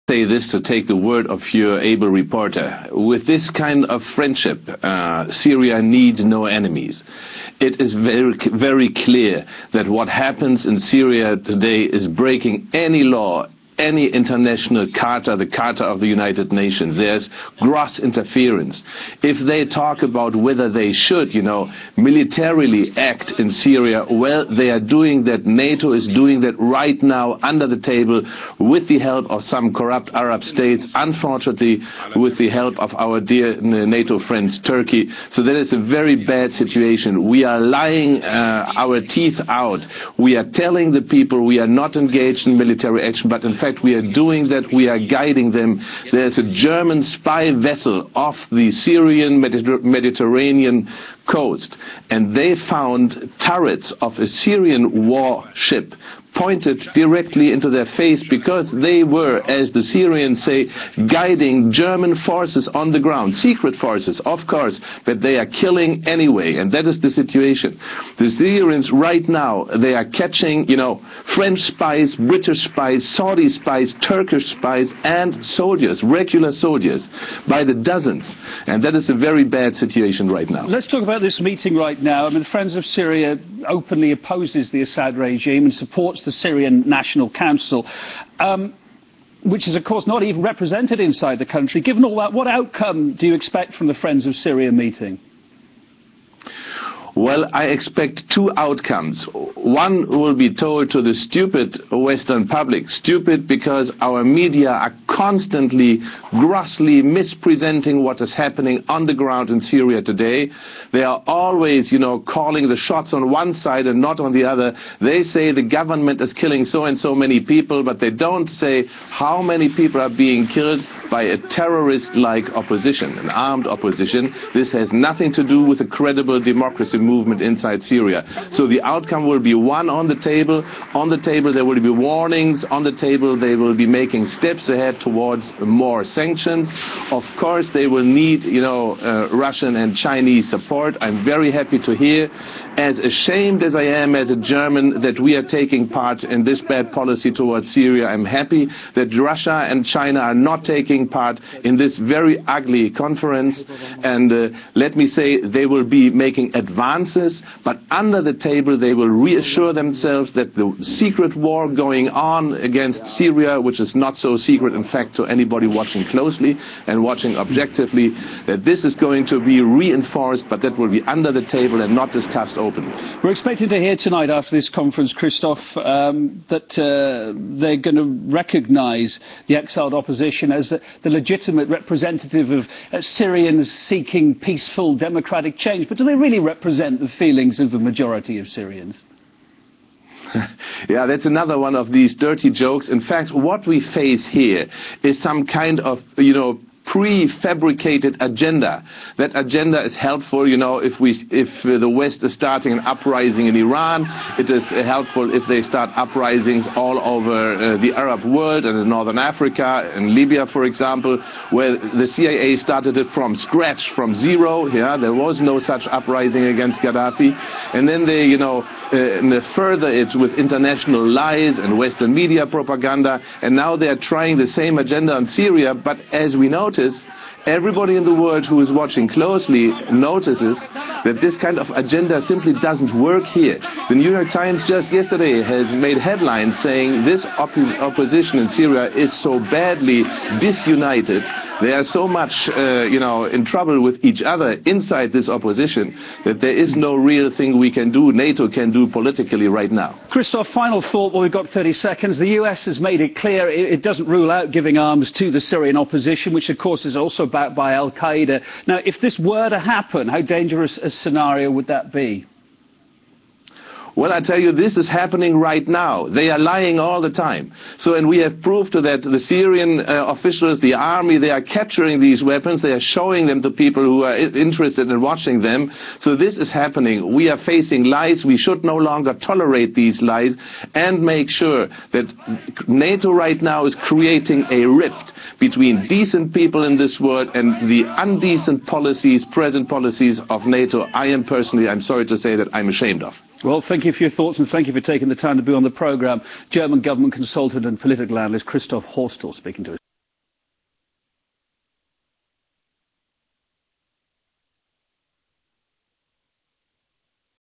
Say this to take the word of your able reporter. With this kind of friendship, Syria needs no enemies. It is very clear that what happens in Syria today is breaking any law, any international charter, the Charter of the United Nations. There's gross interference. If they talk about whether they should, militarily act in Syria, well, they are doing that. NATO is doing that right now under the table with the help of some corrupt Arab states, unfortunately with the help of our dear NATO friends Turkey. So that is a very bad situation. We are lying our teeth out. We are telling the people we are not engaged in military action, but in fact we are doing that. We are guiding them. There's a German spy vessel off the Syrian Mediterranean coast, and they found turrets of a Syrian warship pointed directly into their face because they were, as the Syrians say, guiding German forces on the ground, secret forces, of course, but they are killing anyway, and that is the situation. The Syrians right now, they are catching, French spies, British spies, Saudi spies, Turkish spies, and soldiers, regular soldiers, by the dozens, and that is a very bad situation right now. Let's talk about this meeting right now. I mean, the Friends of Syria openly opposes the Assad regime and supports the Syrian National Council, which is, of course, not even represented inside the country. Given all that, what outcome do you expect from the Friends of Syria meeting? Well, I expect two outcomes. One will be told to the stupid Western public. Stupid because our media are constantly, grossly mispresenting what is happening on the ground in Syria today. They are always, calling the shots on one side and not on the other. They say the government is killing so and so many people, but they don't say how many people are being killed by a terrorist-like opposition, an armed opposition. This has nothing to do with a credible democracy movement inside Syria. So the outcome will be one on the table. On the table there will be warnings. On the table they will be making steps ahead towards more sanctions. Of course they will need, Russian and Chinese support. I'm very happy to hear, as ashamed as I am as a German, that we are taking part in this bad policy towards Syria. I'm happy that Russia and China are not taking part in this very ugly conference, and let me say they will be making advances, but under the table they will reassure themselves that the secret war going on against Syria, which is not so secret in fact to anybody watching closely and watching objectively, that this is going to be reinforced, but that will be under the table and not discussed openly. We're expecting to hear tonight after this conference, Christoph, that they're going to recognise the exiled opposition as the legitimate representative of Syrians seeking peaceful democratic change. But do they really represent the feelings of the majority of Syrians? Yeah, that's another one of these dirty jokes. In fact, what we face here is some kind of, prefabricated agenda. That agenda is helpful, if the West is starting an uprising in Iran. It is helpful if they start uprisings all over the Arab world and in Northern Africa, in Libya, for example, where the CIA started it from scratch, from zero. Yeah, there was no such uprising against Gaddafi, and then they, further it with international lies and Western media propaganda, and now they are trying the same agenda on Syria. But as we notice, everybody in the world who is watching closely notices that this kind of agenda simply doesn't work here. The New York Times just yesterday has made headlines saying this opposition in Syria is so badly disunited. They are so much, in trouble with each other inside this opposition that there is no real thing we can do, NATO can do politically right now. Christoph, final thought. Well, we've got 30 seconds. The US has made it clear it doesn't rule out giving arms to the Syrian opposition, which of course is also backed by Al-Qaeda. Now, if this were to happen, how dangerous a scenario would that be? Well, I tell you, this is happening right now. They are lying all the time. So, and we have proof to that. The Syrian officials, the army, they are capturing these weapons. They are showing them to people who are interested in watching them. So this is happening. We are facing lies. We should no longer tolerate these lies and make sure that NATO right now is creating a rift between decent people in this world and the undecent policies, present policies of NATO. I'm sorry to say that I'm ashamed of. Well, thank you for your thoughts and thank you for taking the time to be on the programme. German government consultant and political analyst Christoph Horstel speaking to us.